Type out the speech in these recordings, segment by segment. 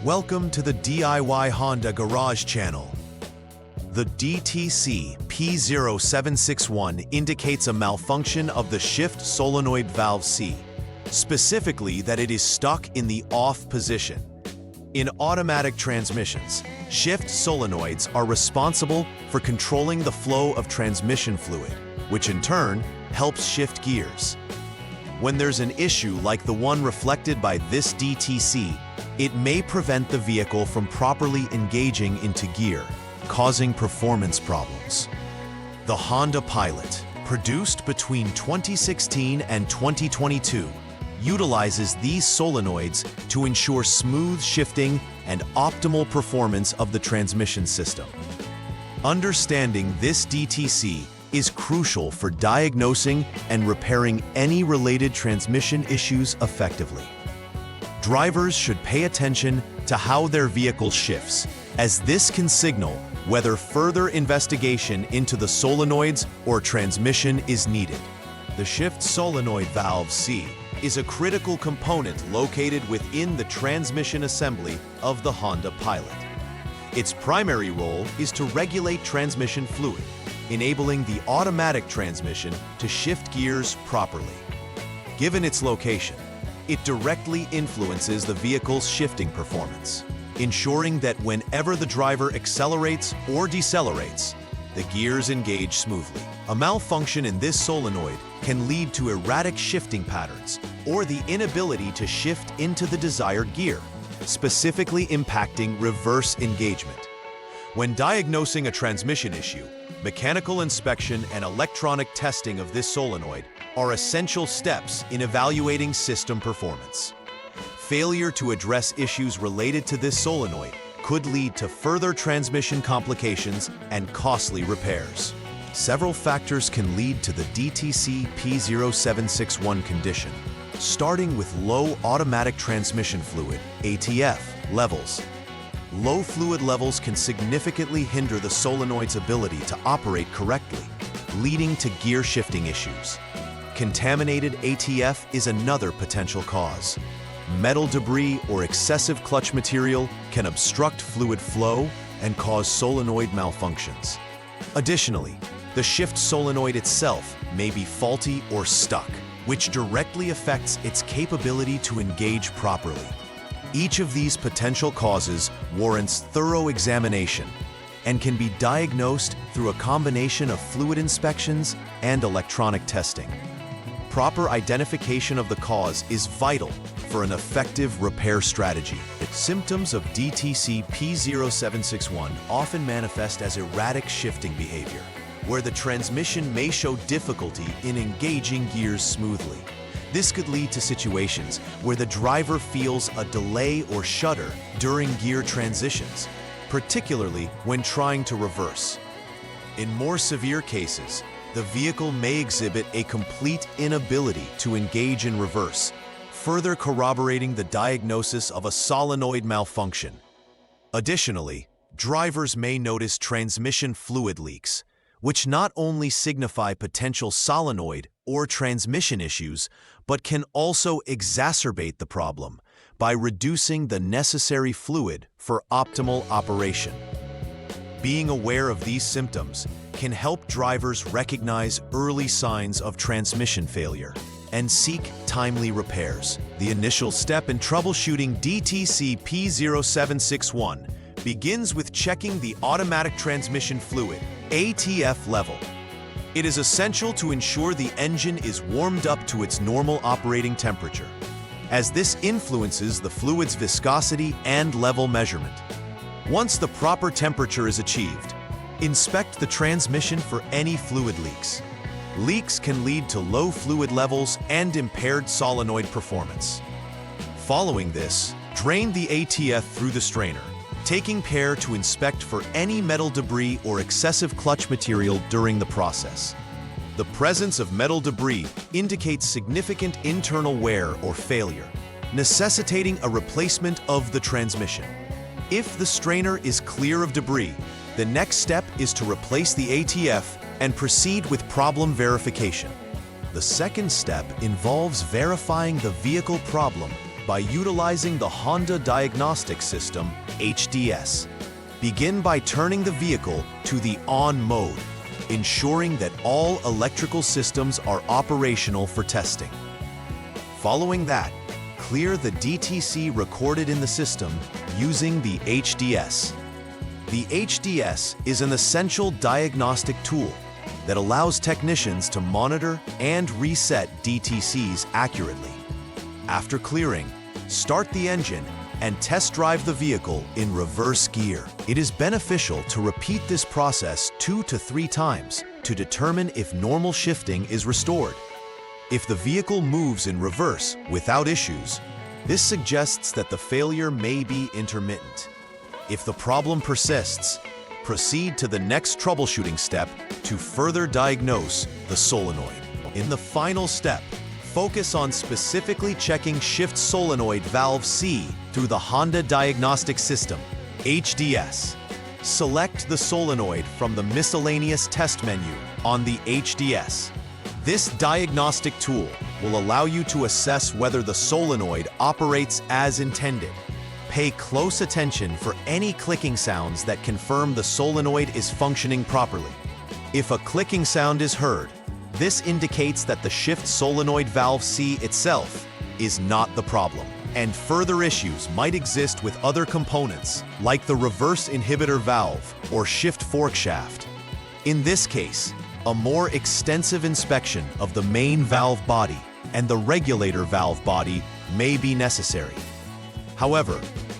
Welcome to the DIY Honda Garage channel. The DTC P0761 indicates a malfunction of the Shift Solenoid Valve C, specifically that it is stuck in the off position. In automatic transmissions, shift solenoids are responsible for controlling the flow of transmission fluid, which in turn helps shift gears. When there's an issue like the one reflected by this DTC, it may prevent the vehicle from properly engaging into gear, causing performance problems. The Honda Pilot, produced between 2016 and 2022, utilizes these solenoids to ensure smooth shifting and optimal performance of the transmission system. Understanding this DTC is crucial for diagnosing and repairing any related transmission issues effectively. Drivers should pay attention to how their vehicle shifts, as this can signal whether further investigation into the solenoids or transmission is needed. The Shift Solenoid Valve C is a critical component located within the transmission assembly of the Honda Pilot. Its primary role is to regulate transmission fluid, enabling the automatic transmission to shift gears properly. Given its location, it directly influences the vehicle's shifting performance, ensuring that whenever the driver accelerates or decelerates, the gears engage smoothly. A malfunction in this solenoid can lead to erratic shifting patterns or the inability to shift into the desired gear, specifically impacting reverse engagement. When diagnosing a transmission issue, mechanical inspection and electronic testing of this solenoid are essential steps in evaluating system performance. Failure to address issues related to this solenoid could lead to further transmission complications and costly repairs. Several factors can lead to the DTC P0761 condition, starting with low automatic transmission fluid, ATF, levels. Low fluid levels can significantly hinder the solenoid's ability to operate correctly, leading to gear shifting issues. Contaminated ATF is another potential cause. Metal debris or excessive clutch material can obstruct fluid flow and cause solenoid malfunctions. Additionally, the shift solenoid itself may be faulty or stuck, which directly affects its capability to engage properly. Each of these potential causes warrants thorough examination and can be diagnosed through a combination of fluid inspections and electronic testing. Proper identification of the cause is vital for an effective repair strategy. Symptoms of DTC P0761 often manifest as erratic shifting behavior, where the transmission may show difficulty in engaging gears smoothly. This could lead to situations where the driver feels a delay or shudder during gear transitions, particularly when trying to reverse. In more severe cases, the vehicle may exhibit a complete inability to engage in reverse, further corroborating the diagnosis of a solenoid malfunction. Additionally, drivers may notice transmission fluid leaks, which not only signify potential solenoid or transmission issues, but can also exacerbate the problem by reducing the necessary fluid for optimal operation. Being aware of these symptoms can help drivers recognize early signs of transmission failure and seek timely repairs. The initial step in troubleshooting DTC P0761 begins with checking the automatic transmission fluid, ATF level. It is essential to ensure the engine is warmed up to its normal operating temperature, as this influences the fluid's viscosity and level measurement. Once the proper temperature is achieved, inspect the transmission for any fluid leaks. Leaks can lead to low fluid levels and impaired solenoid performance. Following this, drain the ATF through the strainer, taking care to inspect for any metal debris or excessive clutch material during the process. The presence of metal debris indicates significant internal wear or failure, necessitating a replacement of the transmission. If the strainer is clear of debris, the next step is to replace the ATF and proceed with problem verification. The second step involves verifying the vehicle problem by utilizing the Honda Diagnostics System, HDS. Begin by turning the vehicle to the on mode, ensuring that all electrical systems are operational for testing. Following that, clear the DTC recorded in the system using the HDS. The HDS is an essential diagnostic tool that allows technicians to monitor and reset DTCs accurately. After clearing, start the engine and test drive the vehicle in reverse gear. It is beneficial to repeat this process 2 to 3 times to determine if normal shifting is restored. If the vehicle moves in reverse without issues, this suggests that the failure may be intermittent. If the problem persists, proceed to the next troubleshooting step to further diagnose the solenoid. In the final step, focus on specifically checking Shift Solenoid Valve C through the Honda Diagnostic System, HDS. Select the solenoid from the miscellaneous test menu on the HDS. This diagnostic tool will allow you to assess whether the solenoid operates as intended. Pay close attention for any clicking sounds that confirm the solenoid is functioning properly. If a clicking sound is heard, this indicates that the Shift Solenoid Valve C itself is not the problem, and further issues might exist with other components, like the reverse inhibitor valve or shift fork shaft. In this case, a more extensive inspection of the main valve body and the regulator valve body may be necessary. However,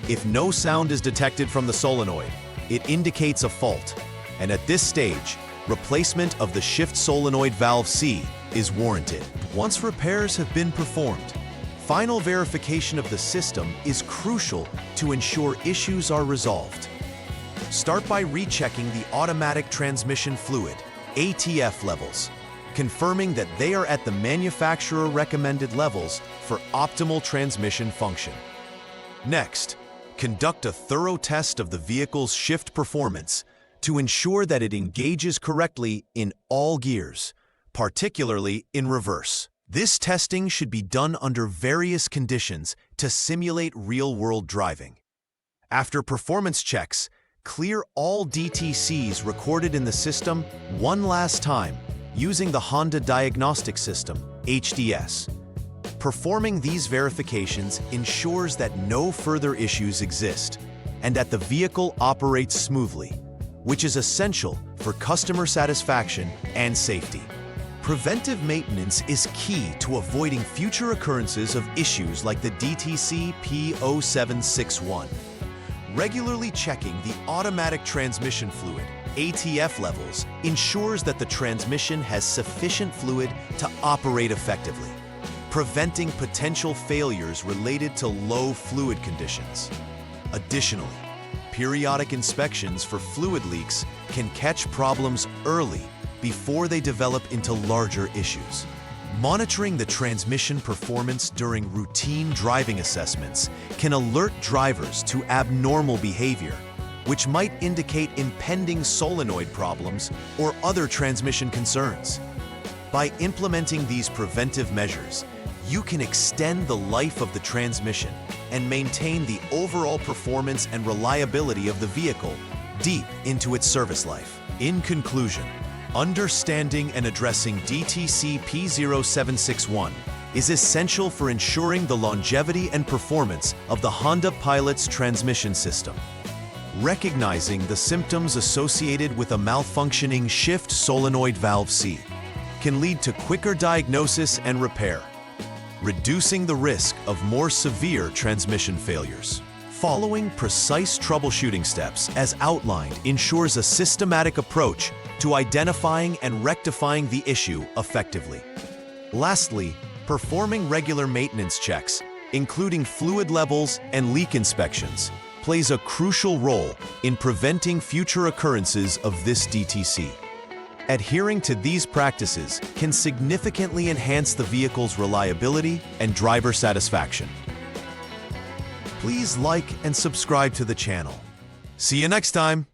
if no sound is detected from the solenoid, it indicates a fault, and at this stage, replacement of the Shift Solenoid Valve C is warranted. Once repairs have been performed, final verification of the system is crucial to ensure issues are resolved. Start by rechecking the automatic transmission fluid, ATF levels, confirming that they are at the manufacturer recommended levels for optimal transmission function. Next, conduct a thorough test of the vehicle's shift performance to ensure that it engages correctly in all gears, particularly in reverse. This testing should be done under various conditions to simulate real-world driving. After performance checks, clear all DTCs recorded in the system one last time using the Honda Diagnostic System, HDS. Performing these verifications ensures that no further issues exist and that the vehicle operates smoothly, which is essential for customer satisfaction and safety. Preventive maintenance is key to avoiding future occurrences of issues like the DTC P0761. Regularly checking the automatic transmission fluid, ATF levels, ensures that the transmission has sufficient fluid to operate effectively, preventing potential failures related to low fluid conditions. Additionally, periodic inspections for fluid leaks can catch problems early before they develop into larger issues. Monitoring the transmission performance during routine driving assessments can alert drivers to abnormal behavior, which might indicate impending solenoid problems or other transmission concerns. By implementing these preventive measures, you can extend the life of the transmission and maintain the overall performance and reliability of the vehicle deep into its service life. In conclusion, understanding and addressing DTC P0761 is essential for ensuring the longevity and performance of the Honda Pilot's transmission system. Recognizing the symptoms associated with a malfunctioning Shift Solenoid Valve C can lead to quicker diagnosis and repair, reducing the risk of more severe transmission failures. Following precise troubleshooting steps as outlined ensures a systematic approach to identifying and rectifying the issue effectively. Lastly, performing regular maintenance checks, including fluid levels and leak inspections, plays a crucial role in preventing future occurrences of this DTC. Adhering to these practices can significantly enhance the vehicle's reliability and driver satisfaction. Please like and subscribe to the channel. See you next time!